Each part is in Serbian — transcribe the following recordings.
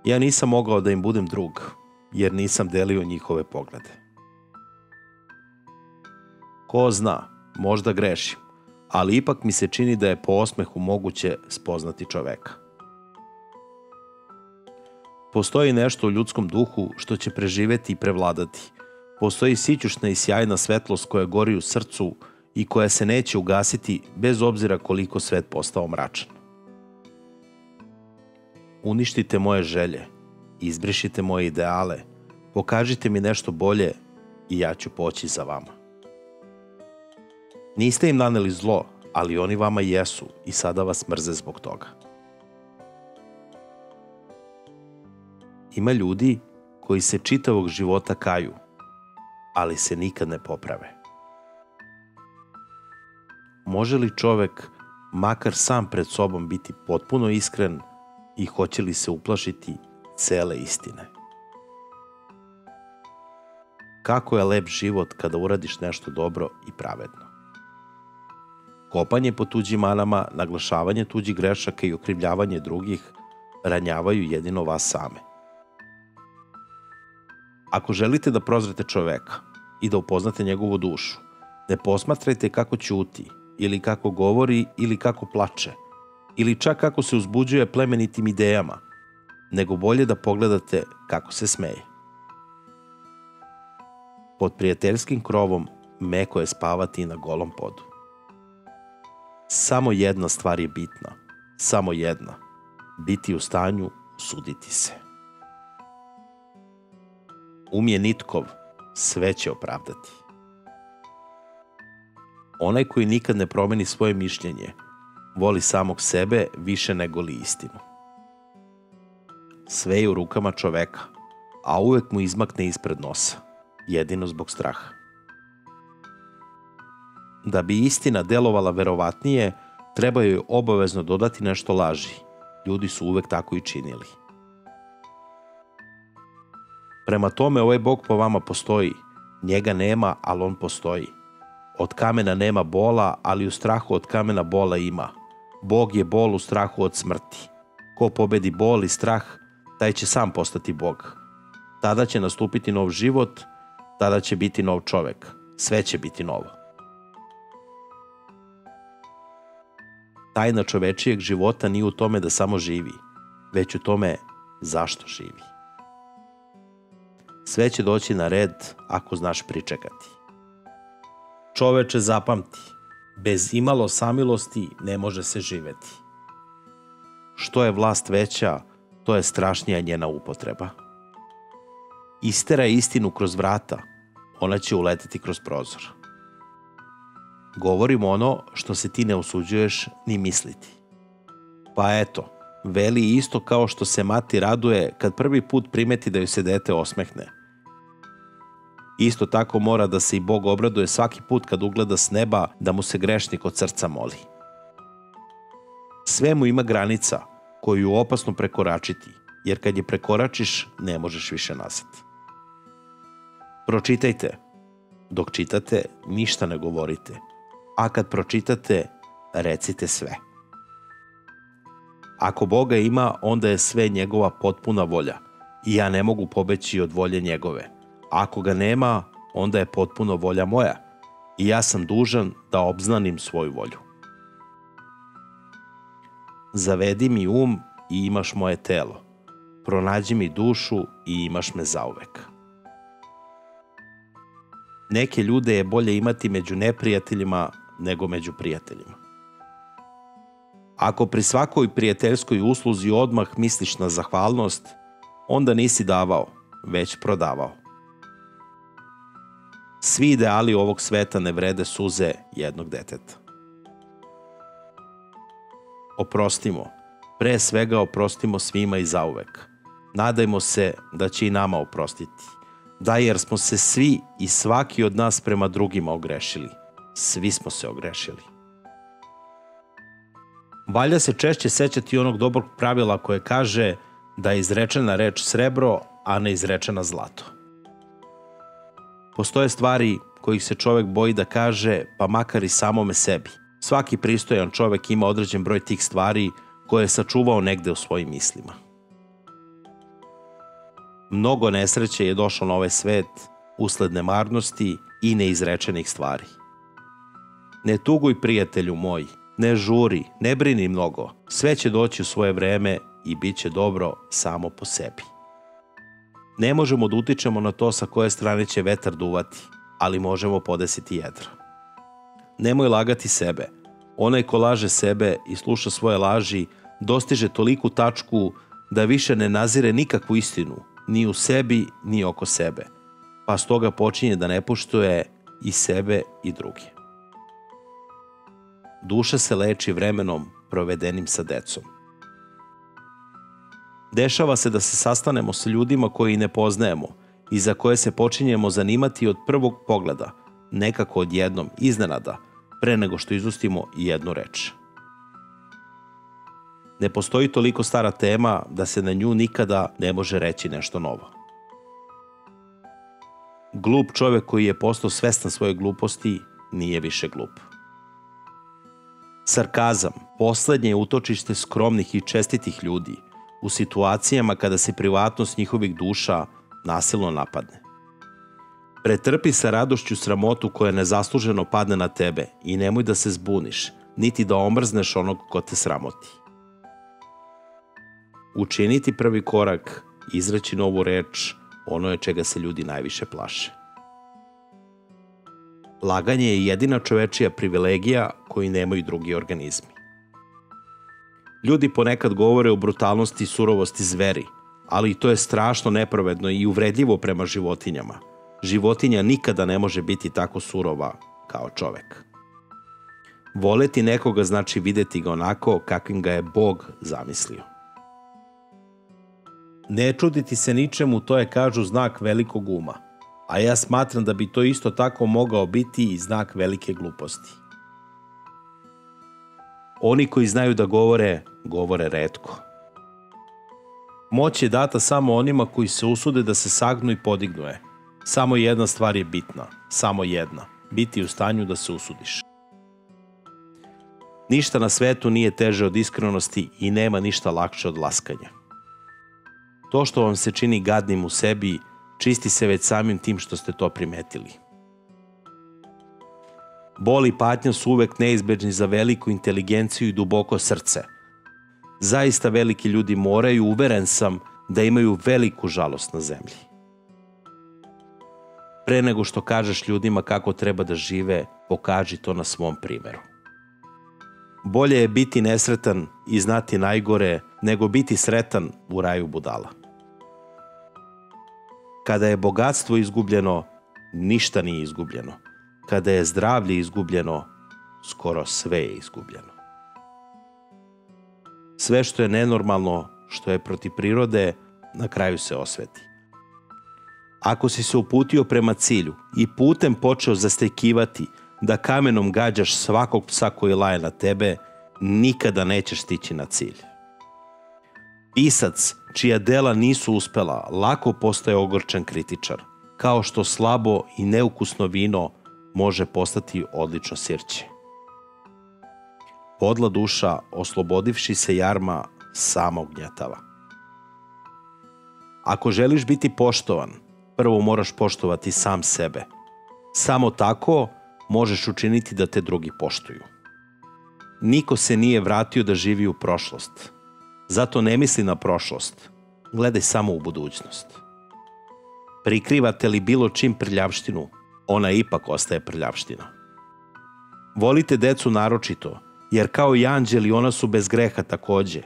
Ja nisam mogao da im budem drug, jer nisam delio njihove poglede. Ko zna, možda grešim, ali ipak mi se čini da je po osmehu moguće spoznati čoveka. Postoji nešto u ljudskom duhu što će preživeti i prevladati. Postoji sićušna i sjajna svetlost koja gori u srcu i koja se neće ugasiti bez obzira koliko svet postao mračan. Uništite moje želje, izbrišite moje ideale, pokažite mi nešto bolje i ja ću poći za vama. Niste im naneli zlo, ali oni vama jesu i sada vas mrze zbog toga. Ima ljudi koji se čitavog života kaju, ali se nikad ne poprave. Može li čovek, makar sam pred sobom, biti potpuno iskren i hoće li se uplašiti cele istine? Kako je lep život kada uradiš nešto dobro i pravedno. Kopanje po tuđim manama, naglašavanje tuđih grešaka i okrivljavanje drugih ranjavaju jedino vas same. Ako želite da prozrete čoveka i da upoznate njegovu dušu, ne posmatrajte kako ćuti, ili kako govori, ili kako plače, ili čak kako se uzbuđuje plemenitim idejama, nego bolje da pogledate kako se smeje. Pod prijateljskim krovom meko je spavati na golom podu. Samo jedna stvar je bitna, samo jedna, biti u stanju suditi se. Je nitkov, sve će opravdati. Onaj koji nikad ne promeni svoje mišljenje, voli samog sebe više nego li istinu. Sve je u rukama čoveka, a uvek mu izmakne ispred nosa, jedino zbog straha. Da bi istina delovala verovatnije, treba joj obavezno dodati nešto laži. Ljudi su uvek tako i činili. Prema tome, ovaj Bog po vama postoji. Njega nema, ali on postoji. Od kamena nema bola, ali u strahu od kamena bola ima. Bog je bol u strahu od smrti. Ko pobedi bol i strah, taj će sam postati Bog. Tada će nastupiti nov život, tada će biti nov čovek. Sve će biti novo. Tajna čovečijeg života nije u tome da samo živi, već u tome zašto živi. Sve će doći na red ako znaš pričekati. Čoveče, zapamti, bez imalo samilosti ne može se živeti. Što je vlast veća, to je strašnija njena upotreba. Isteraj istinu kroz vrata, ona će uleteti kroz prozor. Govorim ono što se ti ne usuđuješ ni misliti. Pa eto, veli isto kao što se mati raduje kad prvi put primeti da joj se dete osmehne. Isto tako mora da se i Bog obraduje svaki put kad ugleda s neba da mu se grešnik od srca moli. Sve mu ima granica koju je opasno prekoračiti, jer kad je prekoračiš ne možeš više nazad. Pročitajte. Dok čitate, ništa ne govorite, a kad pročitate, recite sve. Ako Boga ima, onda je sve njegova potpuna volja i ja ne mogu pobeći od volje njegove. Ako ga nema, onda je potpuno volja moja i ja sam dužan da obznanim svoju volju. Zavedi mi um i imaš moje telo. Pronađi mi dušu i imaš me zauvek. Neke ljude je bolje imati među neprijateljima nego među prijateljima. Ako pri svakoj prijateljskoj usluzi odmah misliš na zahvalnost, onda nisi davao, već prodavao. Svi ideali ovog sveta ne vrede suze jednog deteta. Oprostimo, pre svega oprostimo svima i zauvek. Nadajmo se da će i nama oprostiti. Da, jer smo se svi i svaki od nas prema drugima ogrešili. Svi smo se ogrešili. Valja se češće sećati onog dobrog pravila koje kaže da je izrečena reč srebro, a ne izrečena zlato. Postoje stvari kojih se čovek boji da kaže, pa makar i samome sebi. Svaki pristojan čovek ima određen broj tih stvari koje je sačuvao negde u svojim mislima. Mnogo nesreće je došlo na ovaj svet usled nemarnosti i neizrečenih stvari. Ne tuguj, prijatelju moj, ne žuri, ne brini mnogo, sve će doći u svoje vreme i bit će dobro samo po sebi. Ne možemo da utičemo na to sa koje strane će vetar duvati, ali možemo podesiti jedro. Nemoj lagati sebe. Onaj ko laže sebe i sluša svoje laži dostiže toliku tačku da više ne nazire nikakvu istinu, ni u sebi, ni oko sebe, pa stoga počinje da ne poštuje i sebe i druge. Duša se leči vremenom provedenim sa decom. Dešava se da se sastanemo sa ljudima koji ne poznajemo i za koje se počinjemo zanimati od prvog pogleda, nekako odjednom, iznenada, pre nego što izustimo i jednu reč. Ne postoji toliko stara tema da se na nju nikada ne može reći nešto novo. Glup čovjek koji je postao svestan svoje gluposti nije više glup. Sarkazam, poslednje je utočište skromnih i čestitih ljudi u situacijama kada se privatnost njihovih duša nasilno napadne. Pretrpi sa radošću sramotu koja nezasluženo padne na tebe i nemoj da se zbuniš, niti da omrzneš onog ko te sramoti. Učiniti prvi korak, izreći novu reč, ono je čega se ljudi najviše plaše. Laganje je jedina čovečija privilegija koju nemaju drugi organizmi. Ljudi ponekad govore o brutalnosti i surovosti zveri, ali i to je strašno nepravedno i uvredljivo prema životinjama. Životinja nikada ne može biti tako surova kao čovek. Voleti nekoga znači videti ga onako kakvim ga je Bog zamislio. Ne čuditi se ničemu, to je, kažu, znak velikog uma, a ja smatram da bi to isto tako mogao biti i znak velike gluposti. Oni koji znaju da govore, govore retko. Moć je data samo onima koji se usude da se sagnu i podignu je. Samo jedna stvar je bitna, samo jedna, biti u stanju da se usudiš. Ništa na svetu nije teže od iskrenosti i nema ništa lakše od laskanja. To što vam se čini gadnim u sebi, čisti se već samim tim što ste to primetili. Bol i patnja su uvek neizbežni za veliku inteligenciju i duboko srce. Zaista veliki ljudi moraju, uveren sam, da imaju veliku žalost na zemlji. Pre nego što kažeš ljudima kako treba da žive, pokaži to na svom primeru. Bolje je biti nesretan i znati najgore, nego biti sretan u raju budala. Kada je bogatstvo izgubljeno, ništa nije izgubljeno. Kada je zdravlje izgubljeno, skoro sve je izgubljeno. Sve što je nenormalno, što je protiv prirode, na kraju se osveti. Ako si se uputio prema cilju i putem počeo zastekivati da kamenom gađaš svakog psa koji laje na tebe, nikada nećeš stići na cilj. Pisac čija dela nisu uspela lako postaje ogorčan kritičar, kao što slabo i neukusno vino može postati odlično sirće. Podla duša, oslobodivši se jarma, sama ugnjetava. Ako želiš biti poštovan, prvo moraš poštovati sam sebe. Samo tako možeš učiniti da te drugi poštuju. Niko se nije vratio da živi u prošlost. Zato ne misli na prošlost. Gledaj samo u budućnost. Prikrivate li bilo čim prljavštinu, ona ipak ostaje prljavština. Volite decu naročito, jer kao i anđeli ona su bez greha takođe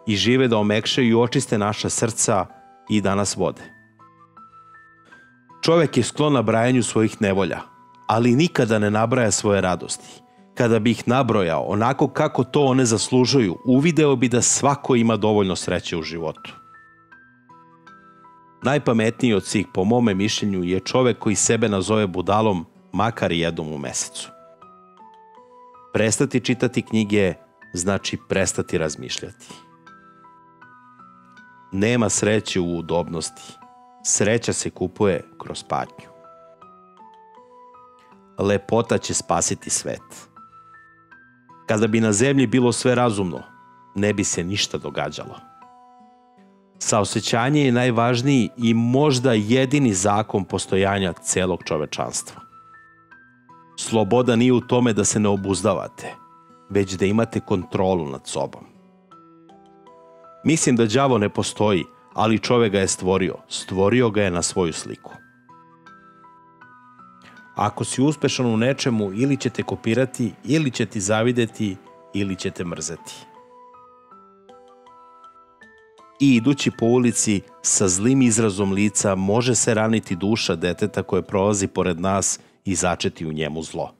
i žive da omekšaju i očiste naša srca i da nas vode. Čovek je sklon nabrajanju svojih nevolja, ali nikada ne nabraja svoje radosti. Kada bi ih nabrojao onako kako to one zaslužuju, uvideo bi da svako ima dovoljno sreće u životu. Najpametniji od svih, po mome mišljenju, je čovek koji sebe nazove budalom makar jednom u mesecu. Prestati čitati knjige znači prestati razmišljati. Nema sreće u udobnosti. Sreća se kupuje kroz patnju. Lepota će spasiti svet. Kada bi na zemlji bilo sve razumno, ne bi se ništa događalo. Saosećanje je najvažniji i možda jedini zakon postojanja celog čovečanstva. Sloboda nije u tome da se ne obuzdavate, već da imate kontrolu nad sobom. Mislim da đavo ne postoji, ali čovek ga je stvorio. Stvorio ga je na svoju sliku. Ako si uspešan u nečemu, ili će te kopirati, ili će ti zavideti, ili će te mrzeti. I idući po ulici sa zlim izrazom lica može se raniti duša deteta koje prolazi pored nas i začeti u njemu zlo.